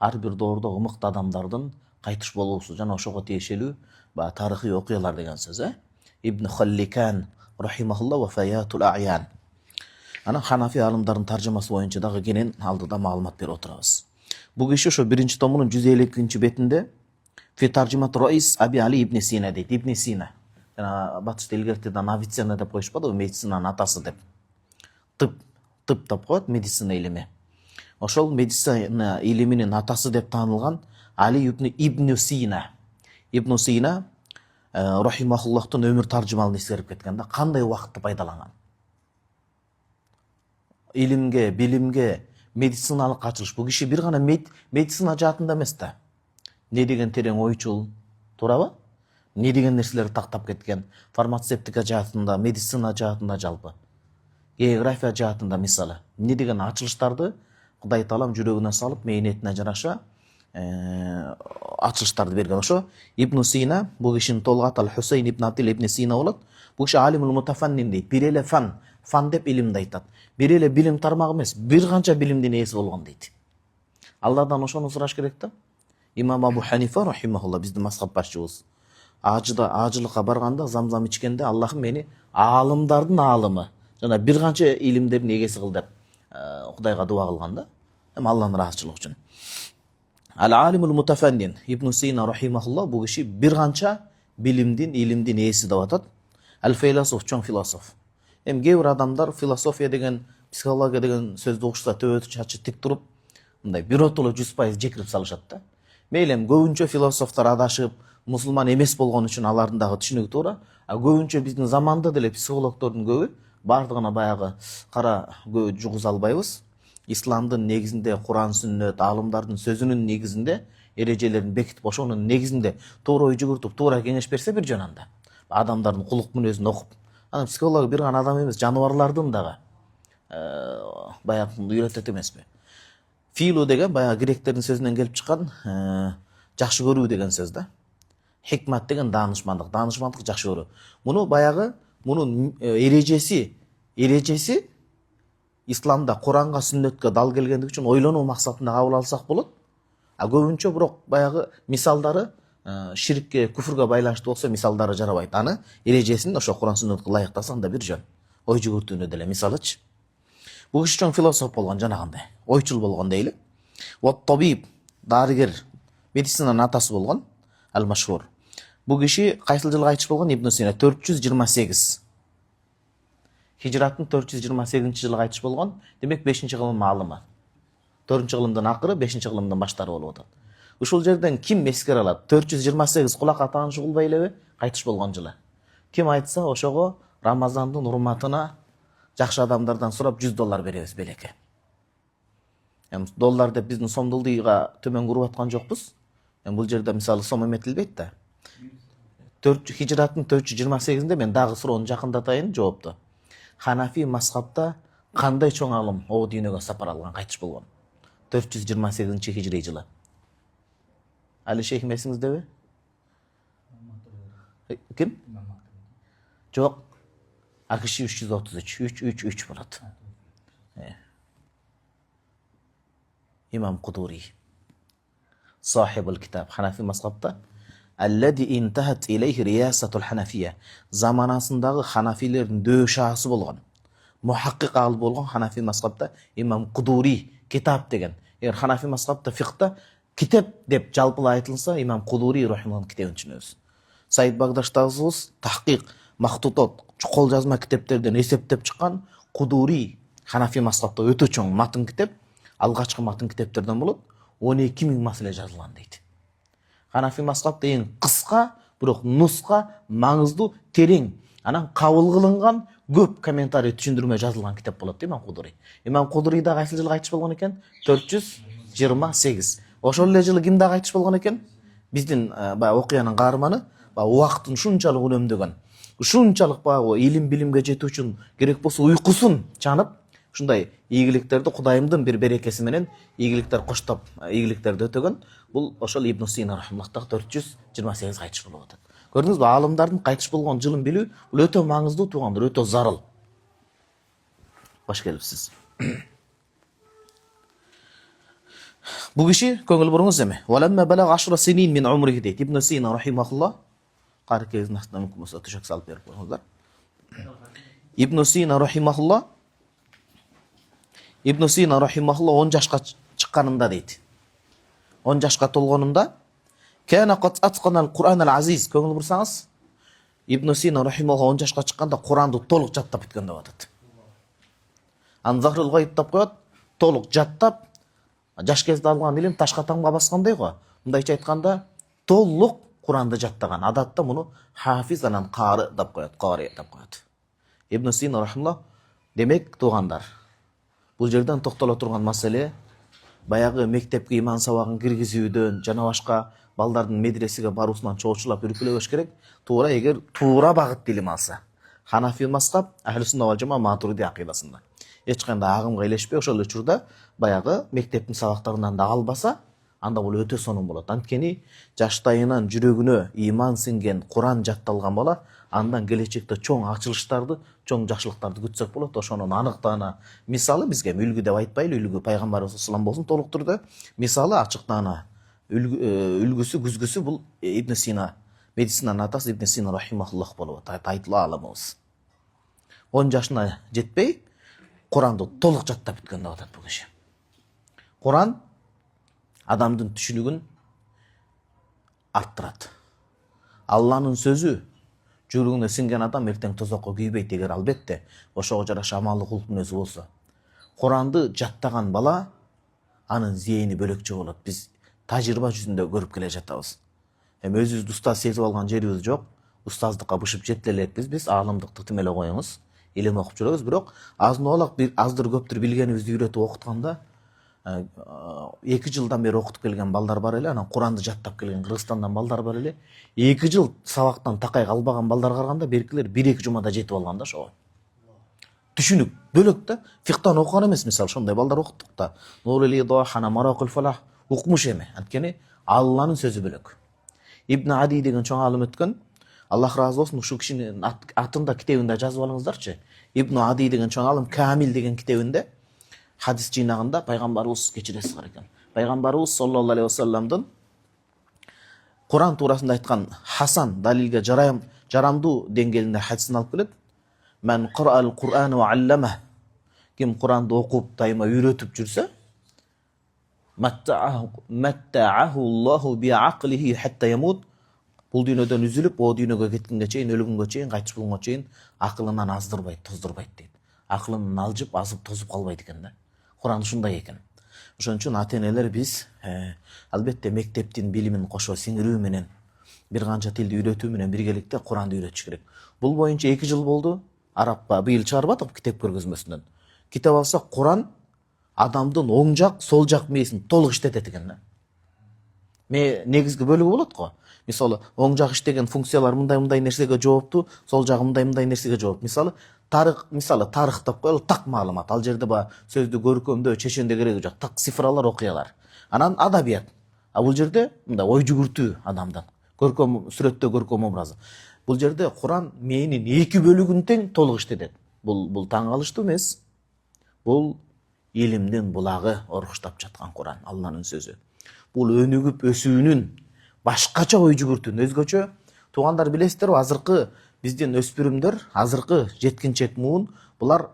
ар бир доордогу мыкты адамдардын кайтыш болуусу жана ошого тиешелүү баягы тарыхый окуялар деген сөз. Ибн Халликан рахимахулла вафаятул аян. Анан Ханафи алымдардын таржымасы боюнча дагы кенен алдыда маалымат берип отурабыз. Бул киши ошо биринчи томунун 152 бетинде Фи таржимат Раис Аби Али ибн Сина дейт. Ибн Сина. Жана батышта илгертеден Авиценна деп коюшпадыбы, медицинанын атасы деп. Тып деп коет, медицина илими. Ошол медицина илиминин атасы деп таанылган Али ибн Сина. Ибн Сина рахимахуллахтын өмүр таржымалын эскерип кеткен да, кандай убакытты пайдаланган. Илимге, билимге, медициналык ачылыш. Бул киши бир гана медицина жаатында эмес да. Не деген терең ойчул, туурабы? Не деген нерселерди тактап кеткен. Фармацевтика жаатында, медицина жаатында жалпы. География жаатында мисалы. Не деген ачылыштарды Кудай Таалам жүрөгүнө салып, мээнетине жараша ачылыштарды берген. Ошо Ибн Сина, бул кишинин толук аты Хусейн ибн Атил ибн Сина болот. Бул киши алимул мутафаннин дейт. Бир эле фан деп илимди айтат. Бир эле билим тармагы эмес, бир канча билимдин ээси болгон дейт. Алладан ошону сураш керек да. Имам Абу Ханифа рахимахулла, биздин мазхаб башчыбыз, ажылыкка барганда замзам ичкенде Аллахым мени аалымдардын аалымы жана бир канча илимдердин эгеси кыл деп Кудайга дуа кылган да. Эми Алланын ыраазычылыгы үчүн. Ал-алимул мутафаннин Ибн Сина рахимахулла бул киши бир канча билимдин, илимдин ээси деп атат. Ал-философ, чоң философ. Эми кээ бир адамдар философия деген, психология деген сөздү угушса төбө чачы тик туруп, мындай биротоло 100% жекирип салышат да. Мейлем көбүнчө философтор адашып, мусулман эмес болгон үчүн алардын дагы түшүнүгү туура. А көбүнчө биздин заманда деле психологдордун көбү бардыгына баягы кара көбү жугуза албайбыз. Исламдын негизинде Куран, сүннөт, алымдардын сөзүнүн негизинде эрежелерин бекитип, ошонун негизинде туура ой жүгүртүп, туура кеңеш берсе бир жөн анда. Адамдардын кулук мүнөзүн окуп. Анан психолог бир гана адам эмес, жаныбарлардын дагы баягы үйрөтөт эмеспи? Филу деген баягы гректердин сөзүнөн келип чыккан жакшы көрүү деген сөз да. Хикмат деген даанышмандык жакшы көрүү. Муну баягы мунун эрежеси исламда Куранга, сүннөткө дал келгендиги үчүн ойлонуу максатында кабыл алсак болот. А көбүнчө бирок баягы мисалдары ширкке, күфргө байланыштуу болсо мисалдары жарабайт. Аны эрежесин ошо Куран, сүннөткө ылайыктасаң да бир жөн. Ой жүгүртүүнү деле мисалычы. Бул киши чоң философ болгон, жанагандай, ойчул болгон дейли. Табиб, дарыгер, медицинанын атасы болгон, ал-машхур. Бул киши кайсыл жылы кайтыш болгон? Ибн Сина 428. Хижраттын 428-жылы кайтыш болгон. Демек 5-кылым маалымы. 4-кылымдын акыры, 5-кылымдын баштары болуп атат. Ушул жерден ким эскере алат? 428 кулакка тааныш кылбай элеби кайтыш болгон жылы. Ким айтса, ошого Рамазандын урматына жакшы адамдардан сурап $100 беребиз белеке. Эми доллар деп биздин сомдулдуйга төмөн куруп аткан жокпуз. Эми бул жерде мисалы сом эметилбейт да. Хижраттын 428-де мен дагы суроону жакындатайын жоопту. Ханафи мазхабта кандай чоң алым о дүйнөгө сапар алган, кайтыш болгон? 428-хижри жылы. Али шейх эсиңиздеби? Ким? Жок. Акши 333 болот. Имам Кудури. Сахибул китаб. Ханафи мазхабта аллади интахат илейхи риясатул ханафия. Заманасындагы ханафилердин дөшасы болгон. Мухаккик алып болгон Ханафи мазхабта Имам Кудури китап деген. Эгер Ханафи мазхабта фикхта китап деп жалпылай айтылса, Имам Кудури рахимахуллах китебин түшүнөбүз. Саид Багдашдагыбыз тахкик, мактутот, кол жазма китептерден эсептеп чыккан Кудури Ханафи мазхабта өтө чоң матын китеп, алгачкы матын китептерден болот. 12.000 маселе жазылган дейт. Ханафи мазхабта эң кыска, бирок нуска, маңыздуу, терең, анан кабыл кылынган көп комментарий, түшүндүрмө жазылган китеп болот Имам Кудури. Имам Кудури да кайсыл жылы кайтыш болгон экен? 428. Ошол эле жылы ким да кайтыш болгон экен? Биздин баягы окуянын каарманы, убакытын ушунчалык үнөмдөгөн, ушунчалык баягы илим билимге жетүү үчүн керек болсо уйкусун чанып, ушундай ийгиликтерди Кудайымдын бир берекеси менен ийгиликтер коштоп, ийгиликтерди өтөгөн. Бул ошол Ибн Сина рахимахуллах 428 кайтыш болуп атат. Көрдүңүзбү, алымдардын кайтыш болгон жылын билүү бул өтө маңыздуу туугандар, өтө зарыл. Баш келипсиз. Бул киши көңүл буруңуз эми. Валамма балаг 10 синин мин умрихи дейт. Ибн Сина рахимахуллах. Каркезин астына мүмкүн болсо төшөк салып берип коюңуздар. Ибн Сина рахимахуллах. Ибн Сина рахимахуллах 10 жашка чыкканында дейт. 10 жашка толгонунда кана кат атқанал Кур'ан ал-Азиз. Көңүл бурсаңыз, Ибн Сина рахимахуллах 10 жашка чыкканда Куранды толук жаттап бүткөн деп атат. Анзахрул гайб деп коет, толук жаттап, жаш кезде алган илим ташка тамга баскандай го. Мындайча айтканда, толук Куранды жаттаган. Адатта муну хафиз анан кары деп коет, кори деп коет. Ибн Сина рахимахуллах, демек туугандар, бул жерден токтоло турган маселе баягы мектепке иман сабагын киргизүүдөн жана башка балдардын медресеге баруусунан чоочулап үркүлөбөш керек. Туура эгер туура багыт илим алса. Ханафи мазхаб, Ахлу сунна вал жама Матуриди акыйдасында. Эч кандай агымга илешпей ошол учурда баягы мектептин сабактарынан да албаса, анда бул өтө сонун болот. Анткени жаштайынан жүрөгүнө иман сиңген Куран жатталган бала андан келечекте чоң ачылыштарды, чоң жакшылыктарды күтсөк болот. Ошонун аныктаана мисалы бизге үлгү деп айтпайлы, үлгү пайгамбарыбыз салам болсун толук түрдө. Мисалы ачыктаана үлгүсү, күзгүсү бул Ибн Сина, медицинанын атасы Ибн Сина рахимахуллах болуп айтыла аламыз. 10 жашына жетпей Куранды толук жаттап бүткөн деп атат бул киши. Куран адамдын түшүнүгүн арттырат. Алланын сөзү жүрөгүнө сиңген адам эртең тозокко күйбөйт эгер албетте ошого жараша амалы кулк мүнөзү болсо. Куранды жаттаган бала анын зээни бөлөкчө болот. Биз тажрыйба жүзүндө көрүп келе жатабыз. Өзүбүздү устаз сезип алган жерибиз жок. Устаздыкка бышып жетте элекпиз. Биз аалымдыкты тим эле коюңуз. Илим окуп жүрөбүз, бирок азын-аулак бир аздыр көптүр билгенибизди үйрөтүп окутканда 2 жылдан бери окутуп келген балдар бар эле, анан Куранды жаттап келген Кыргызстандан балдар бар эле. 2 жыл сабактан такай калбаган балдарга караганда беркилер 1-2 жумада жетип алган да ошого. Түшүнүк бөлөк да, фиктан окуган эмес, мисалы ошондой балдар окуттук да. Нурул Идохана, Маракул Фалах укмуш эме. Анткени Алланын сөзү бөлөк. Ибн Ади деген чоң алым өткөн. Аллах разы болсун, ушул кишинин атында китебинде жазып алыңыздарчы. Ибн Ади деген чоң алым Камил деген китебинде хадис жыйнагында пайгамбарыбыз кечиресиз бар экен. Пайгамбарыбыз саллаллаху алейхи вассаламдын Куран туурасында айткан хасан далилге жарамдуу деңгээлинде хадисин алып келет. Мен Qur'ал Qur'ан ва аллама. Ким Куранды окуп дайыма үйрөтүп жүрсө, маттааху Аллаху би ақлихи хатта ямут. Бул дүйнөдөн үзүлүп, о дүйнөгө кеткенге чейин, өлүгөнгө чейин, кайтыш болгонго чейин акылынан аздырбайт, тоздурбайт дейт. Акылынан алжып, азып, тозуп калбайт экен да. Куран ушундай экен. Ошон үчүн ата-энелер биз албетте мектептин билимин кошо сиңирүү менен, бир канча тилди үйрөтүү менен биргеликте Куранды үйрөтүш керек. Бул боюнча 2 жыл болду. Арапка быйыл чыгарбадык китеп көргөзмөсүнөн. Китеп алса Куран адамдын оң жак, сол жак мээсин толук иштетет экен да. Негизги бөлүгү болот го. Мисалы, оң жак иштеген функциялар мындай нерсеге жоопту, сол жагы мындай нерсеге жооп. Мисалы, тарых деп коелу, так маалымат. Ал жерде ба сөздү көркөмдөө, чеченде кереги жок. Так цифралар, окуялар. Анан адабият. А бул жерде мындай ой жүгүртүү адамдан. Көркөм сүрөттө көркөм образы. Бул жерде Куран мээнин 2 бөлүгүн тең толук иштетет. Бул таң калыштуу эмес. Бул илимдин булагы оркуштап жаткан Куран, Алланын сөзү. Бул өнүгүп өсүүнүн башкача ой жүгүртүүнүн өзгөчө. Туугандар билесиздерби, азыркы биздин өспүрүмдөр, азыркы жеткинчек муун, булар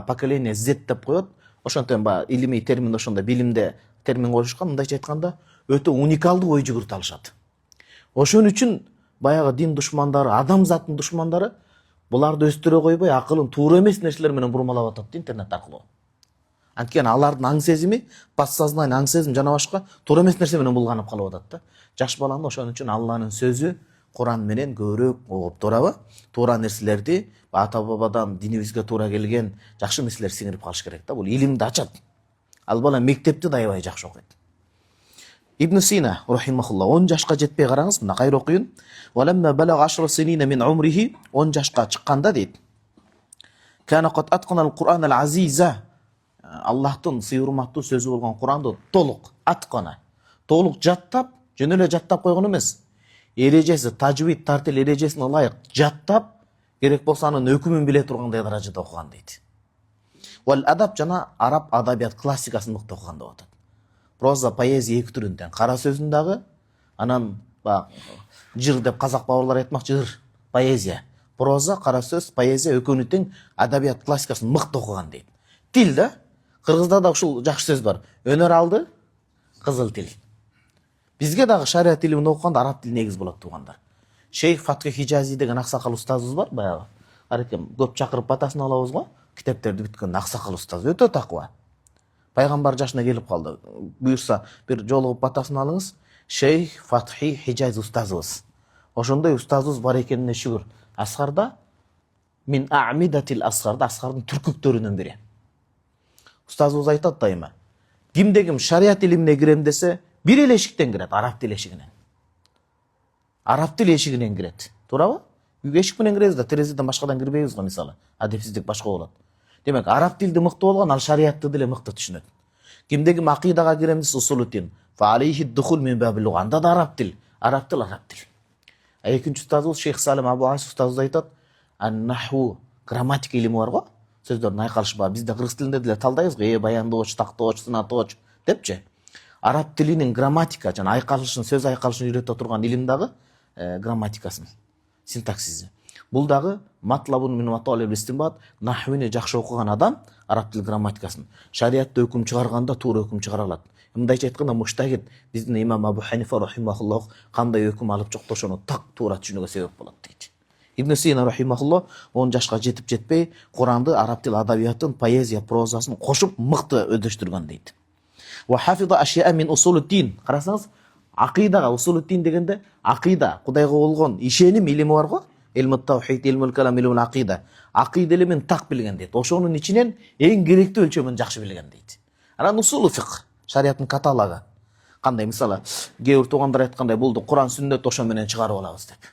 поколение Z деп коет. Ошондон илимий термин ошондо билимде термин коюшкан, мындайча айтканда, өтө уникалдуу ой жүгүртө алышат. Ошон үчүн баягы дин душмандары, адамзаттын душмандары буларды өстүрө койбой, акылын туура эмес нерселер менен бурмалап атат интернет аркылуу. Анткени алардын аң сезими, подсознание аң сезим жана башка туура эмес нерсе менен булганып калып атат да. Жаш баланы ошон үчүн Алланын сөзү Куран менен көбүрөөк окуп туурабы? Туура нерселерди ата бабадан динибизге туура келген жакшы нерселер сиңирип калыш керек да. Бул илимди ачат. Ал бала мектепти да аябай жакшы окуйт. Ибн Сина рахимахуллах 10 жашка жетпей караңыз, мына кайра окуйын. Валамма балага 10 синина мин умрихи 10 жашка чыкканда дейт. Кана кат атканал Кур'ан ал-Азиза. Аллахтын сый урматтуу сөзү болгон Куранды толук аткана, толук жаттап, жөн эле жаттап койгон эмес. Эрежеси, тажвид, тартил эрежесине ылайык жаттап, керек болсо анын өкүмүн биле тургандай даражада окуган дейт. Вал адаб жана араб адабият классикасын мыкты окуган деп атат. проза поэзия эки түрүндөн. Кара сөзүн дагы, анан жыр деп казак бабалар айтмак, жыр поэзия. Проза, кара сөз, поэзия экөөнү тең адабият классикасын мыкты окуган дейт. Тил да, кыргызда да ушул жакшы сөз бар. Өнөр алды, кызыл тил. Бизге дагы шарият илимин окуганда араб тили негиз болот туугандар. Шейх Фатхи Хижази деген аксакал устазыбыз бар, баягы. Арекем көп чакырып батасын алабыз го. Китептерди бүткөн аксакал устаз, өтө таква. Пайгамбар жашына келип калды. Буюрса, бир жолугуп батасын алыңыз. Шейх Фатхи Хижази устазыбыз. Ошондой устазыбыз бар экенине шүгүр. Асгарда мин а'мидатил асгарда, асгардын түркүктөрүнөн бири. Устазыбыз айтат дайыма. Кимде ким шарият илимине кирем десе, бир эле эшиктен кирет, араб тил эшигинен. Араб тил эшигинен кирет. Туурабы? Эшик менен киребиз да, терезеден башкадан кирбейбиз го, мисалы. Адепсиздик башка болот. Демек, араб тилди мыкты болгон, ал шариятты деле мыкты түшүнөт. Кимде ким акыйдага кирем десе, усулутин. Фа алейхи духул мин бабил луга. Анда да араб тил. Араб тил, араб тил. Экинчи устазыбыз Шейх Салим Абу Асиф устазыбыз айтат, ан-наху, грамматика илими бар го. Сөздөрдүн айкалышы бизде кыргыз тилинде деле талдайбыз го, баяндооч, тактооч, сынатооч депчи. Араб тилинин грамматика жана айкалышын, сөз айкалышын үйрөтө турган илим дагы грамматикасын, синтаксиси. Бул дагы матлабун мин маталиб истинбат, нахвини жакшы окуган адам араб тил грамматикасын шариятта өкүм чыгарганда туура өкүм чыгара алат. Мындайча айтканда муштагид биздин имам Абу Ханифа рахимахуллах кандай өкүм алып чыкты ошону так туура түшүнүүгө себеп болот дейт. Ибн Сина рахимахуллах 10 жашка жетип жетпей Куранды, араб тил адабиятын, поэзия, прозасын кошуп мыкты өдөштүргөн дейт. Ва хафиза ашиа мин усулуд-дин. Карасаңыз, акыйдага усулуд-дин дегенде акыйда, Кудайга болгон ишеним илими бар го. Илмут таухид, илмул калам, илмул акыйда. Акыйда илимин так билген дейт. Ошонун ичинен эң керектүү өлчөмүн жакшы билген дейт. Анан усулу фикх, шариаттын каталогу. Кандай, мисалы, кээ бир туугандар айткандай, булду Куран, сүннөт ошо менен чыгарып алабыз деп.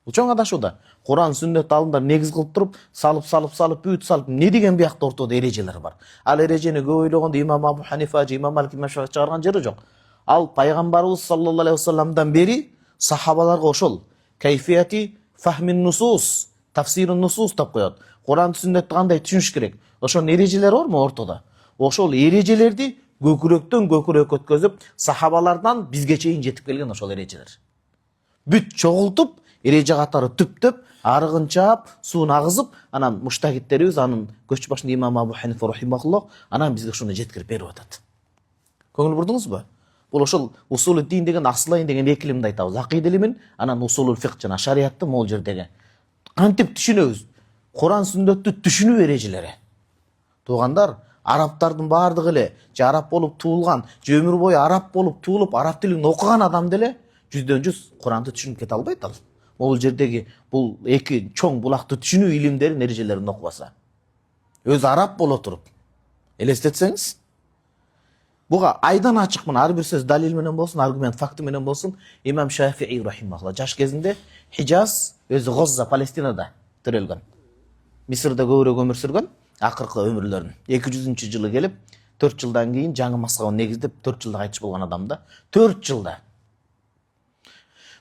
Бул чоң адашууда. Куран, сүннөт алымдар негиз кылып туруп, салып, бүт салып, не деген биякта ортодо эрежелер бар. Ал эрежени көп ойлогондо имам Абу Ханифа, имам Малик, имам Шафии чыгарган жери жок. Ал пайгамбарыбыз саллаллаху алейхи вассаламдан бери сахабаларга ошол кайфияти фахмин нусус, тафсирун нусус деп коет. Куран, сүннөттү кандай түшүнүш керек? Ошонун эрежелери бармы ортодо? Ошол эрежелерди көкүрөктөн көкүрөккө өткөзүп, сахабалардан бизге чейин жетип келген ошол эрежелер. Бүт чогултуп, эреже катары түптөп, арыгын чаап, суун агызып, анан муштагиттерибиз, анын көч башында имам Абу Ханифа рахимахуллах, анан бизге ушуну жеткирип берип атат. Көңүл бурдуңузбу? Бул ошол усулуд-дин деген, аслайын деген эки илимди айтабыз. Акыйда илимин, анан усулул фикх жана шариятты могул жердеги. Кантип түшүнөбүз? Куран, сүннөттү түшүнүү эрежелери. Туугандар, арабтардын баардыгы эле же араб болуп туулган, же өмүр бою араб болуп туулуп, араб тилин окуган адам деле 100% Куранды түшүнүп кете албайт ал. Могул жердеги бул эки чоң булакты түшүнүү илимдерин, эрежелерин окубаса. Өзү араб боло туруп. Элестетсеңиз, буга айдан ачык мына ар бир сөз далил менен болсун, аргумент, факты менен болсун, имам Шафии рахимахуллах жаш кезинде Хижаз, өзү Гозза, Палестинада төрөлгөн. Мисырда көбүрөөк өмүр сүргөн, акыркы өмүрлөрүн 200-жылы келип, 4 жылдан кийин жаңы мазхабын негиздеп 4 жылда кайтыш болгон адам да. 4 жылда.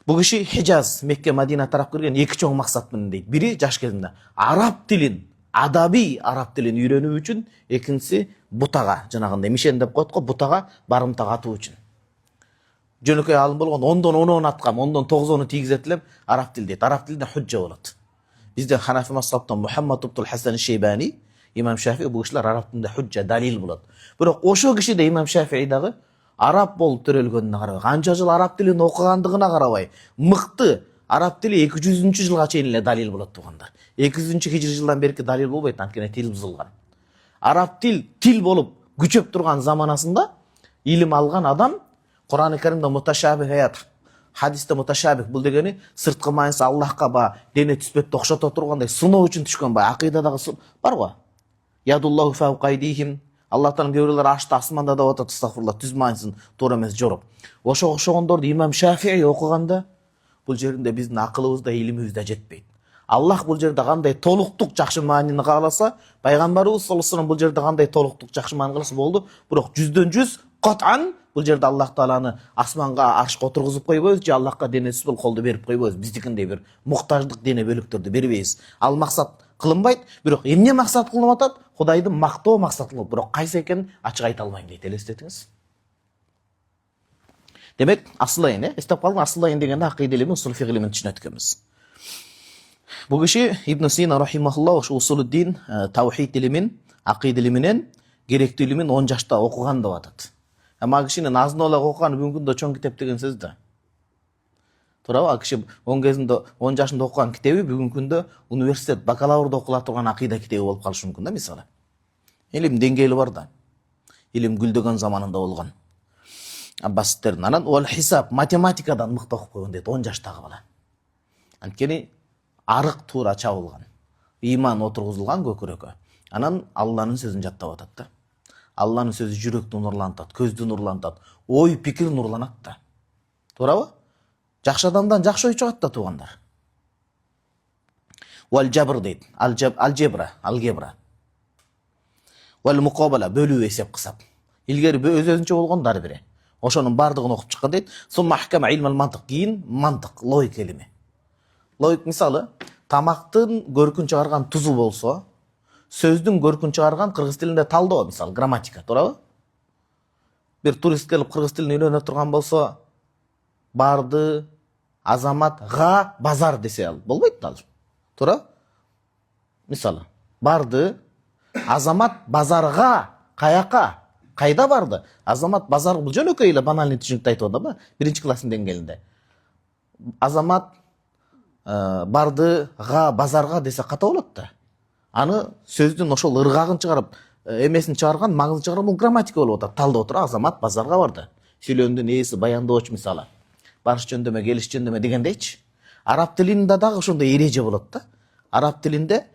Бул киши Хижаз, Мекке, Мадина тарап кирген эки чоң максат менен дейт. Бири жаш кезинде араб тилин, адаби араб тилин үйрөнүү үчүн, экинчиси бутага, жанагындай мишен деп коет го, бутага барымтак атуу үчүн. Жөнөкөй алым болгон 10дон 10 аткам, 10дон 9 тийгизет элем араб тил дейт. Араб тилинде худжа болот. Бизде Ханафи мазхабтан Мухаммад ибн Хасан Шейбани, имам Шафии бул кишилер араб тилинде худжа, далил болот. Бирок ошо кишиде имам Шафии дагы араб болуп төрөлгөнүнө карабай, канча жыл араб тилин окугандыгына карабай, мыкты араб тили 200-жылга чейин эле далил болот туугандар. 200-хижри жылдан берки далил болбойт, анткени тил бузулган. Араб тил болуп күчөп турган заманасында илим алган адам Куран-ы Каримде муташабих аят, хадисте муташабих бул дегени сырткы мааниси Аллахка ба дене түспөттө окшото тургандай сыноо үчүн түшкөн ба, акыйдадагы бар го. Ядуллаху фаука айдихим, Аллахтан кебирлер ашты асманда да отот, астагфируллах, түз маанисин туура эмес жоруп. Ошого окшогондорду имам Шафии окуганда бул жеринде биздин акылыбызда, илимибизде жетпейт. Аллах бул жерде кандай толуктук жакшы маанини кааласа, пайгамбарыбыз саллаллаху алейхи вассалам бул жерде кандай толуктук жакшы маани кааласа болду. Бирок 100% кат'ан бул жерде Аллах тааланы асманга аршка отургузуп койбойбуз, же Аллахка дене сүзбөл колду берип койбойбуз. Биздикиндей бир муктаждык дене бөлүктөрдү бербейбиз. Ал максат кылынбайт, бирок эмне максат кылынып атат? Кудайды мактоо максатында, бирок кайсы экенин ачык айта албайм дейт. Элестетиңиз. Демек, асылайын, эстеп калдым, асылайын дегенде акыйда илими, усул фикх илимин түшүнөт экенбиз. Бул киши Ибн Сина рахимахуллах ушу усулуддин таухид илимин, акыйда илиминен керектүү илимин 10 жашта окуган деп атат. Ама кишинин азын эле окуганы бүгүнкү күндө чоң китеп деген сөз да. Туурабы? Киши 10 жашында окуган китеби бүгүнкү күндө университет бакалаврда окула турган акыйда китеби болуп калышы мүмкүн да, мисалы. Илим деңгээли бар да. Илим гүлдөгөн заманында болгон. Аббаситтердин анан ол хисап математикадан мыкты окуп койгон дейт 10 жаштагы бала. Анткени арык туура чабылган. Иман отургузулган көкүрөккө. Анан Алланын сөзүн жаттап атат да. Алланын сөзү жүрөктү нурлантат, көздү нурлантат, ой пикир нурланат да. Туурабы? Жакшы адамдан жакшы ой чыгат да туугандар. Вал жабр дейт. Алгебра. Вал муқабала, бөлүү эсеп кысап. Илгери өз-өзүнчө болгондар бири. Ошонун бардыгын окуп чыккан дейт. Сумма ахкама илмал мантык, кийин мантык, логика илими. Логик мисалы, тамактын көркүн чыгарган тузу болсо, сөздүн көркүн чыгарган кыргыз тилинде талдоо, мисалы, грамматика, туурабы? Бир турист келип кыргыз тилин үйрөнө турган болсо, барды, азаматга базар десе болбойт ал. Туурабы? Мисалы, барды, азамат базарга, каяка, кайда барды? Азамат базар, бул жөнөкөй эле банальный түшүнүктү айтып атам, биринчи класстын деңгээлинде. Азамат бардыга, базарга десе ката болот да. Аны сөздүн ошол ыргагын чыгарып, эмесин чыгарган, маңызын чыгарган бул грамматика болуп атат. Талдоо тура азамат базарга барды. Сүйлөмдүн ээси, баяндоочу мисалы. Барыш жөндөмө, келиш жөндөмө дегендейчи. Араб тилинде дагы ошондой эреже болот да. Араб тилинде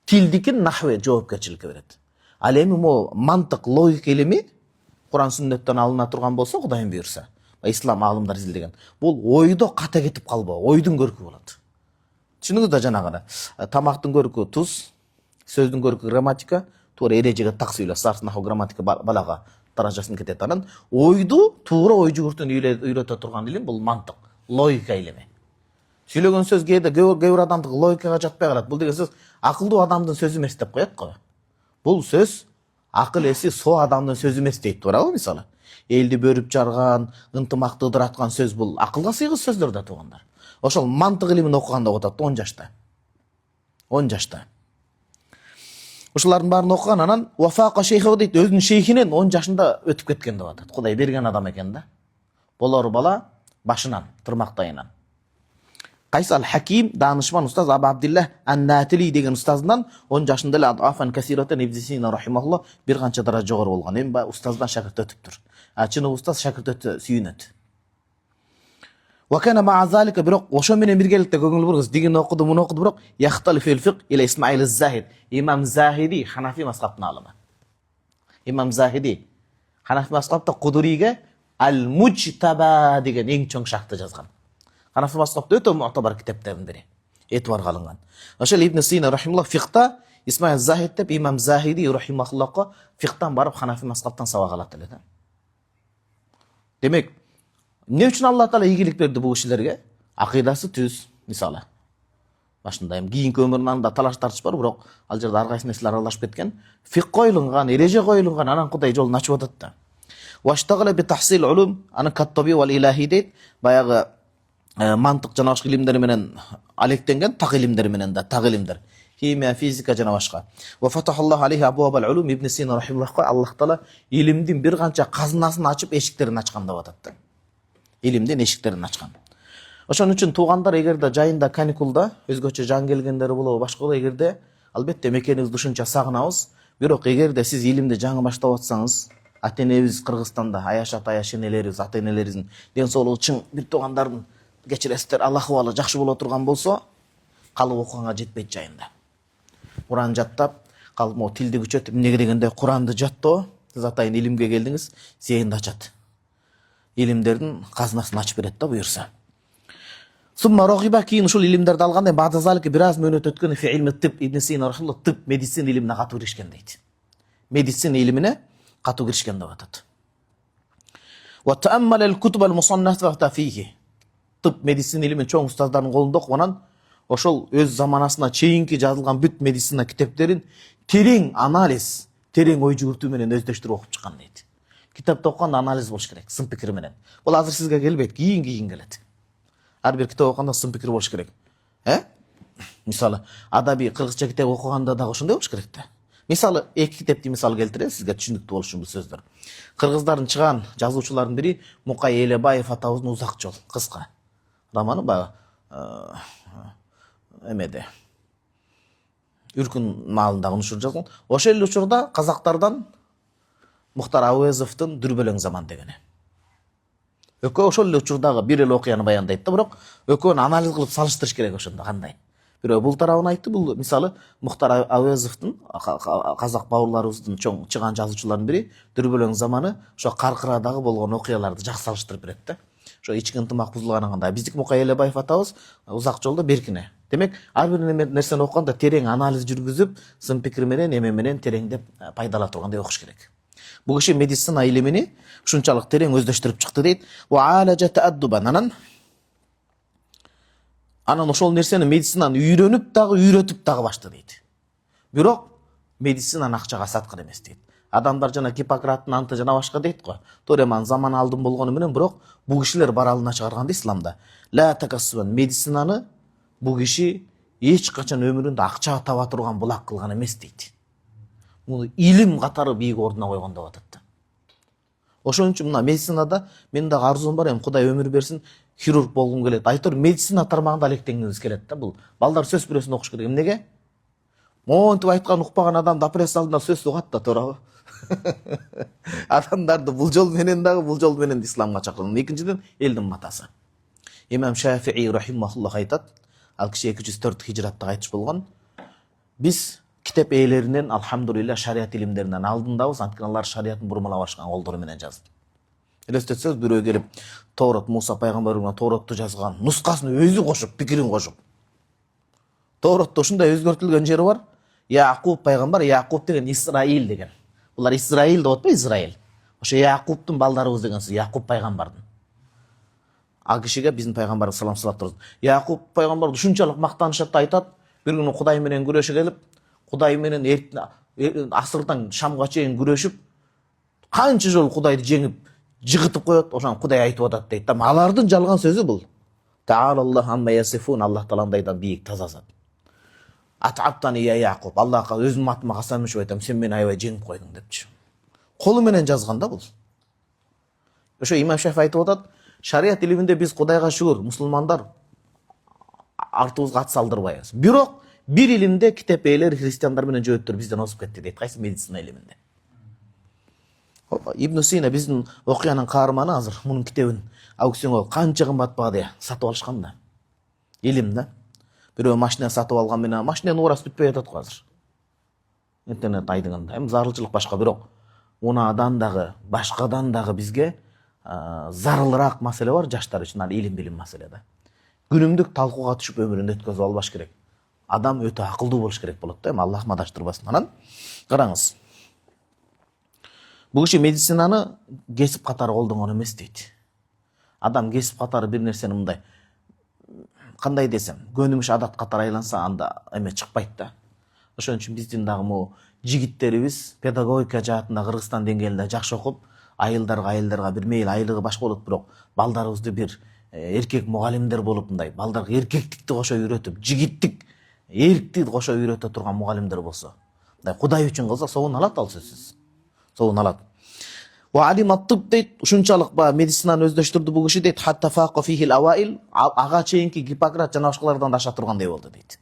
тилдикин нахве жоопкерчиликке берет. Ал эми могу мантык, логика илими Куран сүннөттөн алына турган болсо, Кудайым буйрса, ислам аалымдар изилдеген. Бул ойдо ката кетип калбоо, ойдун көркү болот. Түшүнүңүз да жанагы. Тамактын көркү туз, сөздүн көркү грамматика, туура эрежеге так сүйлөп, сарс наху грамматика балага даражасын кетет. Анан ойду туура ой жүгүртүн үйрөтө турган илим бул мантык, логика илими. Сүйлөгөн сөз кээде көп бир адамдык логикага жатпай калат. Бул деген сөз акылдуу адамдын сөзү эмес деп коет го. Бул сөз акыл эси со адамдын сөзү эмес дейт, туурабы мисалы. Элди бөрүп жарган, ынтымакты ыдыраткан сөз бул акылга сыйгыз сөздөр да туугандар. Ошол мантык илимин окуганда окутат 10 жашта. 10 жашта. Ушулардын баарын окуган, анан вафака шейхи дейт, өзүнүн шейхинен 10 жашында өтүп кеткен деп атат. Кудай берген адам экен да. Болор бала башынан, тырмактайынан. Кайсы ал-Хаким, данышман устаз Абу Абдилlah ан-Натили деген устазынан 10 жашында эле афан касиратан Ибн Сина рахимахуллах бир канча даража жогору болгон. Эми устаздан шакырт өтүптүр. Чыны устаз шакырт өтө сүйүнөт. Вакана ма азалика, бирок ошо менен биргеликте көңүл бургуз, дигин окуду, муну окуду, бирок яхтали фил фиq ила Исмаил az-Захид. Имам Захиди Ханафи мазхабтын алымы. Имам Захиди Ханафи мазхабта Кудуриге ал-Мujтаба деген эң чоң шартты жазган. Ханафи мазхабта өтө муътабар китептердин бири. Этибарга алынган. Ошол Ибн Сина рахималлах фиqта Исмаил az-Захид деп Имам Захиди рахимахуллахка фиqтан барып Ханафи мазхабтан сабак алат эле да. Демек, эмне үчүн Алла Таала ийгилик берди бул кишилерге? Акыйдасы түз, мисалы. Башында эми кийинки өмүрүнөн талаш тартыш бар, бирок ал жерде ар кайсы нерселер аралашып кеткен. Фиq коюлунган, эреже коюлунган, анан Кудай жолун ачып атат да. Ваштагала би тахсил улум, аны каттаби вал илахи дейт. Баягы мантык жана башка илимдер менен алектенген, так илимдер менен да, так илимдер. Химия, физика жана башка. Ва фатахаллаху алейхи абуабал улум, Ибн Сина рахимахуллахка Аллах Таала илимдин бир канча казынасын ачып, эшиктерин ачкан деп атат. Илимдин эшиктерин ачкан. Ошон үчүн туугандар эгерде жайында каникулда өзгөчө жан келгендер болобу, башка болобу, эгерде албетте мекениңизди ушунча сагынабыз. Бирок эгерде сиз илимди жаңы баштап атсаңыз, ата-энебиз Кыргызстанда, Аяшат энелерибиз, ата-энелерибиздин ден соолугу чың бир туугандардын кечиресиздер, Алла ахыбалы жакшы боло турган болсо, калып окуганга жетпейт жайында. Куран жаттап, калып могу тилди күчөтүп, эмнеге дегенде Куранды жаттоо, сиз атайын илимге келдиңиз, зейинди ачат. Илимдердин казынасын ачып берет да буюрса. Сумма рагиба, кийин ушул илимдерди алганда баада залики бир аз мөөнөт өткөн фи илми тиб, Ибн Сина рахимахуллах тиб, медицина илимине катуу киришкен дейт. Медицина илимине катуу киришкен деп атат. Ва тааммала ал-кутуб ал-мусаннафата фиhi. Тиб медицина илимин чоң устаздардын колунда окуганан ошол өз заманасына чейинки жазылган бүт медицина китептерин терең анализ, терең ой жүгүртүү менен өздөштүрүп окуп чыккан дейт. Китапты окуганда анализ болуш керек, сын пикир менен. Бул азыр сизге келбейт, кийин келет. Ар бир китап окуганда сын пикир болуш керек. Мисалы, адабий кыргызча китеп окуганда дагы ошондой болуш керек да. Мисалы, эки китепти мисал келтирем сизге түшүнүктүү болуш үчүн бул сөздөр. Кыргыздардын чыган жазуучулардын бири Мукай Элебаев атабыздын Узак жол, кыска романы баягы эмеде Үркүн маалындагы учур жазган. Ошол эле учурда казактардан Мухтар Ауезовдун Дүрбөлөң заман дегени. Экөө ошол эле учурдагы бир эле окуяны баяндайт да, бирок экөөнү анализ кылып салыштырыш керек ошондо кандай. Бирөө бул тарабын айтты, бул мисалы Мухтар Ауезовдун казак бауырларыбыздын чоң чыган жазуучулардын бири Дүрбөлөң заманы ошо Каркырадагы болгон окуяларды жакшы салыштырып берет да. Ошо ички ынтымак бузулганын кандай. Биздики Мукай Элебаев атабыз Узак жолдо беркине. Демек, ар бир нерсени окуганда терең анализ жүргүзүп, сын пикир менен, эме менен тереңдеп пайдала тургандай окуш керек. Бул киши медицина илимини ушунчалык терең өздөштүрүп чыкты дейт. Анан ошол нерсени медицинаны үйрөнүп дагы үйрөтүп дагы башты дейт. Бирок медицинаны акчага саткан эмес дейт. Адамдар жана Гиппократтын анты жана башка дейт го. Тореман заман алдын болгону менен бирок бул кишилер баралына чыгарган да исламда. Ла такассубан, медицинаны бул киши эч качан өмүрүндө акча таба турган булак кылган эмес дейт. Муну илим катары бийик ордуна койгон деп атат да. Ошон үчүн мына медицинада мен дагы арзуум бар, эми Кудай өмүр берсин, хирург болгум келет. Айтор медицина тармагында алектенгибиз келет да бул. Балдар сөз бирөөсүн окуш керек. Эмнеге? Монтип айткан укпаган адам допресс алдында сөз угат да, туурабы? Адамдарды бул жол менен дагы бул жол менен исламга чакырган. Экинчиден, элдин матасы. Имам Шафии рахимахуллах айтат, ал киши 204 хижратта кайтыш болгон. Биз китеп ээлеринен алхамдулилла шарият илимдеринен алдындабыз, анткени алар шариятын бурмалап ашкан колдору менен жазды. Элестетсеңиз, бирөө келип Тоорот, Муса пайгамбарга Тооротту жазган, нускасын өзү кошуп, пикирин кошуп. Тооротто ушундай өзгөртүлгөн жери бар. Якуб пайгамбар, Якуб деген Исраил деген. Булар Израил деп атпайбы, Израил. Ошо Якубтун балдарыбыз деген сөз, Якуб пайгамбардын. Ал кишиге биздин пайгамбарыбыз салам салат турат. Якуб пайгамбарды ушунчалык мактанышат, айтат, бир күнү Кудай менен күрөшө келип, Кудай менен асырдан шамга чейин күрөшүп, канча жол Кудайды жеңип, жыгытып коет, ошон Кудай айтып атат дейт. Алардын жалган сөзү бул. Таалаллаху амма ясифун, Аллах тааландайдан бийик таза зат. Атаптани я Якуб, Аллахка өзүмдүн атыма касам ичип айтам, сен мени аябай жеңип койдуң депчи. Колу менен жазган да бул. Ошо Имам Шафии айтып атат, шарият илиминде биз Кудайга шүгүр, мусулмандар артыбызга ат салдырбайбыз. Бирок бир илимде китеп ээлери христиандар менен жөөттөр бизден озуп кетти дейт. Кайсы медицина илиминде. Ибн Сина биздин окуянын каарманы азыр мунун китебин аукционго канча кымбат баада сатып алышкан да. Илим да. Бирөө машина сатып алган менен машинанын урасы бүтпөй атат го азыр. Интернет айдыгында. Эми зарылчылык башка, бирок унаадан дагы, башкадан дагы бизге зарылыраак маселе бар жаштар үчүн, ал илим билим маселе да. Күнүмдүк талкууга түшүп өмүрүндө өткөзүп албаш керек. Адам өтө акылдуу болуш керек болот да, эми Аллах мадаштырбасын. Анан караңыз. Бул киши медицинаны кесип катары колдонгон эмес дейт. Адам кесип катары бир нерсени мындай кандай десем, көнүмүш адат катары айланса, анда эме чыкпайт да. Ошон үчүн биздин дагы могу жигиттерибиз педагогика жаатында Кыргызстан деңгээлинде жакшы окуп, айылдарга бир мейли айлыгы башка болот, бирок балдарыбызды бир эркек мугалимдер болуп, мындай балдарга эркектикти кошо үйрөтүп, жигиттик, эркти кошо үйрөтө турган мугалимдер болсо, мындай Кудай үчүн кылса, собун алат ал сөзсүз. Собун алат. Ва алимат-тиб дейт, ушунчалык медицинаны өздөштүрдү бул киши дейт, хатта фаqa fihi al-awail, ага чейинки Гиппократ жана башкалардан да аша тургандай болду дейт.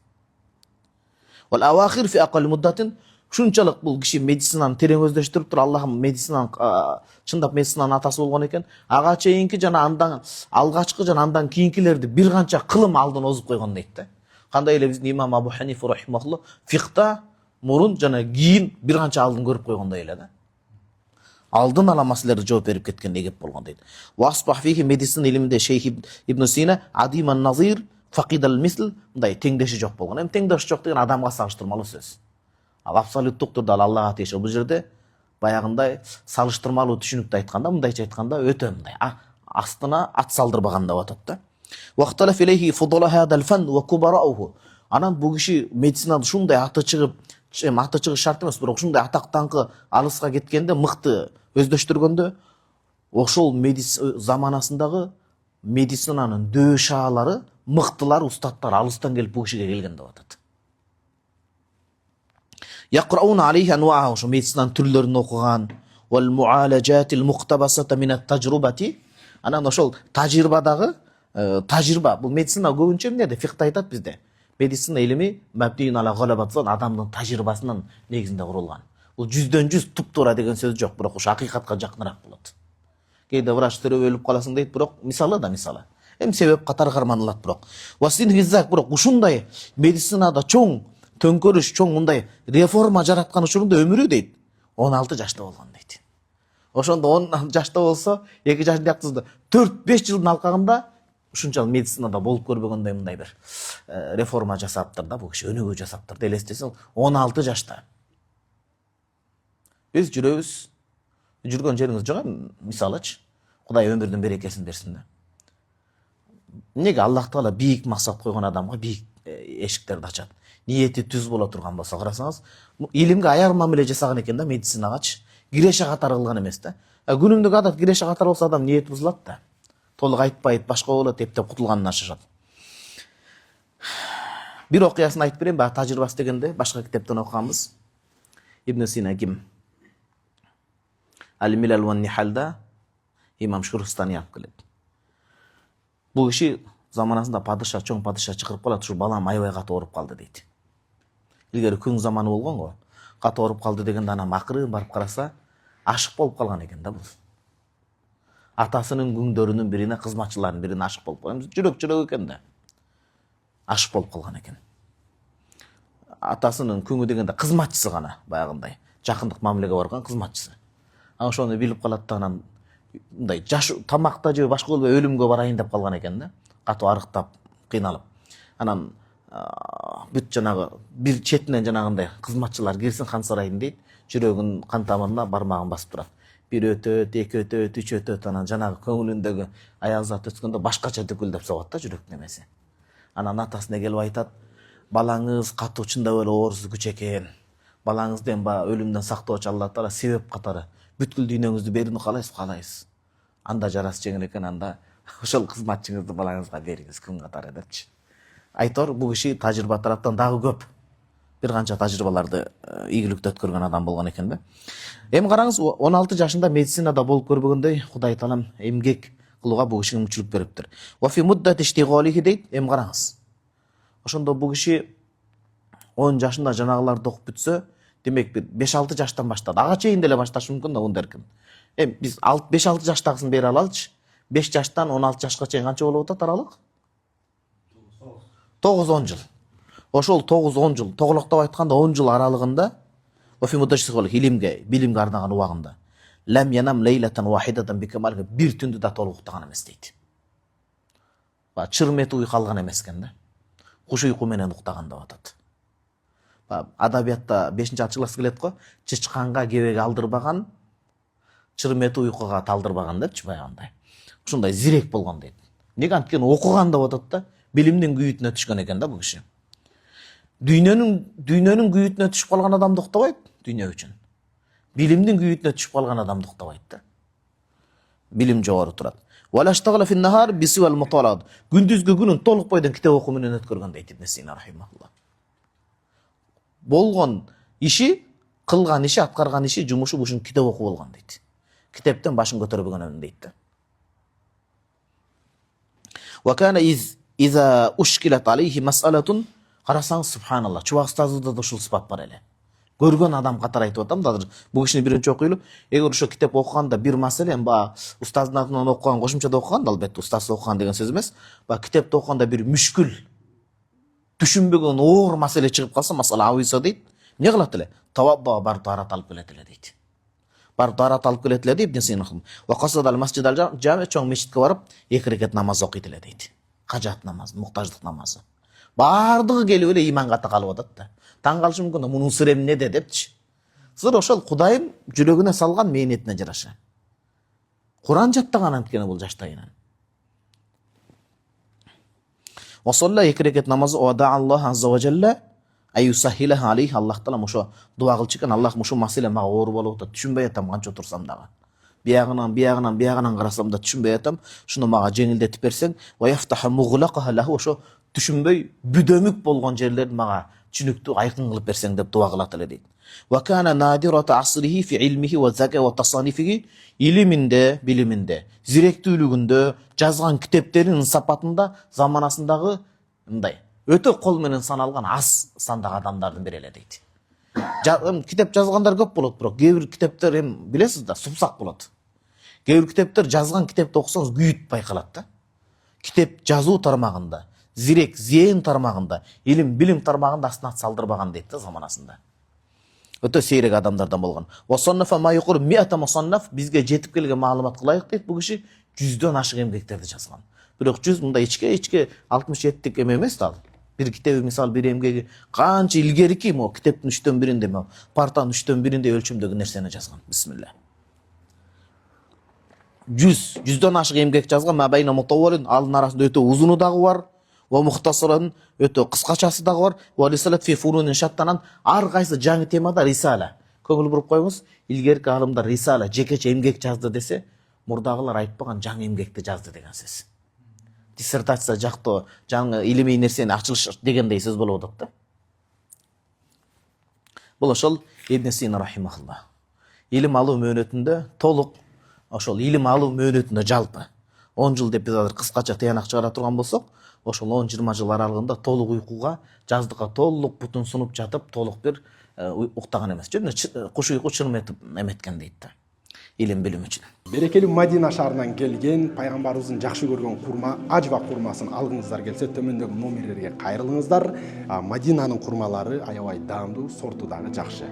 Вал авахир фи акал муддатин, ушунчалык бул киши медицинаны терең өздөштүрүп туруп, Аллахым медицинанын чындап медицинанын атасы болгон экен. Ага чейинки жана андан алгачкы жана андан кийинкилерди бир канча кылым алдын озуп койгон дейт да. Кандай эле биздин имам Абу Ханифа рахимахуллах фикта мурун жана кийин бир канча алдын көрүп койгондой эле да. Алдын ала маселелерди жооп берип кеткен эгеп болгон дейт. Васбах фихи медицина илиминде Шейх Ибн Сина адиман назир факидал мисл, мындай теңдеши жок болгон. Эми теңдеши жок деген адамга салыштырмалуу сөз. Ал абсолюттук турда Аллага тиешелүү. Бул жерде баягындай салыштырмалуу түшүнүктү айтканда, мындайча айтканда өтө мындай астына ат салдырбаган деп атат да. Вақталаф илейхи фудула хадал фан ва кубарауһу. Анан бул киши медицинада шундай аты чыгып, аты чыгыш шарт эмес, бирок шундай атак даңкы алыска кеткенде, мыкты өздөштүргөндө, ошол заманасындагы медицинанын дөшаалары, мыктылар, устаттар алыстан келип бул кишиге келген деп атат. Яқрауна алейхи анваа, ошо медицинанын түрлөрүн окуган, вал муалажатил муктабасата минат тажрубати. Анан ошол тажрибадагы тажрыба, бул медицина көбүнчө эмнеде фикта айтат бизде. Медицина илими мабдиин ала галабатсан, адамдын тажрыбасынын негизинде курулган. Бул 100/100 туп-туура деген сөз жок, бирок ошо акыйкатка жакыныраак болот. Кейде врачтар өлүп каласың дейт, бирок мисалы да мисалы. Себеп катары карманылат бирок. Васин хиззак, бирок ушундай медицинада чоң төңкөрүш, чоң мындай реформа жараткан учурунда өмүрү дейт 16 жашта болгон дейт. Ошондо 10 жашта болсо, 2 жашын диагнозда 4-5 жылдын алкагында ушунчалык медицинада болуп көрбөгөндөй мындай бир реформа жасаптыр да, бул киши өнүгүү жасаптыр. Элестесең 16 жашта. Биз жүрөбүз, жүргөн жериңиз жок, мисалычы. Кудай өмүрдүн берекесин берсин да. Неге Аллах Таала бийик максат койгон адамга бийик эшиктерди ачат. Ниети түз боло турган болсо, карасаңыз, илимге аяр мамиле жасаган экен да, медицинагачы. Киреше катары кылган эмес да. Күнүмдүк адат киреше катары болсо адам ниети бузулат да. Толук айтпайт, башка болот, эптеп кутулганынан шашат. Бир окуясын айтып берейин, баягы тажрыйбасы дегенде башка китептен окуганбыз. Ибн Сина ким? Ал-Милал ва Нихалда имам Шурхстани алып келет. Бул киши заманасында падыша, чоң падыша чакырып калат, ушу балам аябай катуу ооруп калды дейт. Илгери күн заманы болгон го. Катуу ооруп калды дегенде анан акырын барып караса, ашык болуп калган экен да бул. Атасынын күңдөрүнүн бирине, кызматчыларынын бирине ашык болуп калган. Жүрөк экен да. Ашык болуп калган экен. Атасынын күңү дегенде кызматчысы гана, баягындай, жакындык мамилеге барган кызматчысы. Ошону билип калат да, анан мындай жаш тамакта же башка болбой өлүмгө барайын деп калган экен да. Катуу арыктап, кыйналып. Анан бүт жанагы бир четинен жанагындай кызматчылар кирсин хан сарайын дейт. Жүрөгүнүн кан тамырына бармагын басып турат. Бир өтөт, эки өтөт, үч өтөт, анан жанагы көңүлүндөгү аял зат өткөндө башкача дүкүлдөп согот да жүрөк немеси. Анан атасына келип айтат, балаңыз катуу чындап эле оорусу күч экен. Балаңызден өлүмдөн сактоочу Алла Таала себеп катары бүткүл дүйнөңүздү берүүнү каалайсыз. Анда жарасы жеңил экен, анда ошол кызматчыңызды балаңызга бериңиз күн катары депчи. Айтор, бул киши тажрыйба тараптан дагы көп. Бир канча тажрыйбаларды ийгиликтүү өткөргөн адам болгон экен да. Эми караңыз, 16 жашында медицинада болуп көрбөгөндөй Кудай Таалам эмгек кылууга бул кишиге мүмкүнчүлүк бериптир. Ва фи муддати иштиголихи дейт. Эми караңыз. Ошондо бул киши 10 жашында жанагыларды окуп бүтсө, демек бир 5-6 жаштан баштады. Ага чейин деле башташы мүмкүн да мындай эркин. Эми биз 5-6 жаштагысын бере алалычы. 5 жаштан 16 жашка чейин канча болуп атат аралык? 9-10 жыл. Ошол 9-10 жыл, тоголоктоп айтканда 10 жыл аралыгында илимге, билимге арнаган убагында лам янам лейлатан вахидатан бикамалга бир түндү да толук уктаган эмес дейт. Чырмет уйку алган эмес экен да. Куш уйку менен уктаган деп атат. Адабиятта 5-алты класс келет го, чычканга кебеге алдырбаган, чырмети уйкуга талдырбаган депчи баягындай. Ушундай зирек болгон дейт. Неге анткени окуган деп атат да, билимдин күйүтүнө түшкөн экен да бул киши. Дүйнөнүн күйүтүнө түшүп калган адамды уктабайт, дүйнө үчүн. Билимдин күйүтүнө түшүп калган адамды уктабайт да. Билим жогору турат. Валаштагала фин нахар бисуал муталад. Күндүзгү күнүн толук бойдон китеп окуу менен өткөргөн дейт Ибн Сина рахимахуллах. Болгон иши, кылган иши, аткарган иши, жумушу ушун китеп окуу болгон дейт. Китептен башын көтөрбөгөн дейт да. Ва кана иза ушкилат алейхи мас'алатун, карасаң субханалла, чубак устазыбызда да ушул сыпат бар эле. Көргөн адам катары айтып атам да, бул кишини биринчи окуйлу. Эгер ошо китеп окуганда бир маселе, устаздын атынан окуган, кошумчада окуган да, албетте устаз окуган деген сөз эмес. Китепти окуганда бир мүшкүл, түшүнбөгөн оор маселе чыгып калса, масала абыйса дейт, эмне кылат эле? Тавабба бар тарат алып келет эле дейт. Бар тарат алып келет эле дейт Ибн Сина. Ва касадал масжидал жами, чоң мешитке барып, 2 рекат намаз окуйт эле дейт. Кажат намазы, муктаждык намазы. Бардыгы келип эле иманга такалып атат да. Таң калышы мүмкүн да, мунун сыры эмнеде депчи. Сыр ошол Кудайым жүрөгүнө салган мээнетине жараша. Куран жаттаган анткени бул жаштайынан. Ва салла 2 рекет намазы ва да Аллах азза ва жалла аюсахилаха алейх. Аллах тағала мошо дуа кылчы Аллах мошо маселе мага оор болуп атат. Түшүнбөй атам канча отурсам дагы. Биягынан карасам да түшүнбөй атам. Шуну мага жеңилдетип берсең, ва яфтаху муглaqaha lahu, ошо түшүнбөй бүдөмүк болгон жерлерди мага түшүнүктүү айкын кылып берсең деп дуа кылат эле дейт. Ва кана надирата асрихи фи илмихи ва зака ва тасанифихи, илиминде, билиминде, зиректүүлүгүндө, жазган китептеринин сапатында заманасындагы мындай өтө кол менен саналган аз сандагы адамдардын бири эле дейт. Китеп жазгандар көп болот, бирок кээ бир китептер билесиз да, супсак болот. Кээ бир китептер жазган китепти окусаңыз күйүт байкалат да. Китеп жазуу тармагында, зирек, зээн тармагында, илим, билим тармагында аснат салдырбаган дейт да заманасында. Өтө сейрек адамдардан болгон. Wasonnafa ma yuqur 100 musannaf, бизге жетип келген маалымат кылайык дейт. Бул киши 100дөн ашык эмгектерди жазган. Бирок 100 мындай ичке 67тик эме эмес да. Бир китеби мисал бир эмгеги канча илгерики мо китептин 3төн биринде, партанын 3төн биринде өлчөмдөгү нерсени жазган. Бисмилlah. 100дөн ашык эмгек жазган. Мабайна мутаввалин, алын арасында өтө узуну дагы бар. Ва мухтасаран, өтө кыскачасы дагы бар. Ва рисалат фи фурунин шаттанан, ар кайсы жаңы темада рисала. Көңүл буруп коюңуз, илгерки алымдар рисала, жекече эмгек жазды десе, мурдагылар айтпаган жаңы эмгекти жазды деген сөз. Диссертация жактоо, жаңы илимий нерсени ачылыш дегендей сөз болуп атат да. Бул ошол Ибн Сина рахимахулла. Илим алуу мөөнөтүндө толук, ошол илим алуу мөөнөтүндө жалпы 10 жыл деп биз азыр кыскача тыянак чыгара турган болсок, ошол 10-20 жыл аралыгында толук уйкуга, жаздыкка толук бутун сунуп жатып, толук бир уктаган эмес. Жөн куш уйку чырым этип эметкен дейт да. Илим билим үчүн. Берекелүү Мадина шаарынан келген пайгамбарыбыздын жакшы көргөн курма, ажва курмасын алгыңыздар келсе, төмөндөгү номерлерге кайрылыңыздар. Мадинанын курмалары аябай даамдуу, сорту дагы жакшы.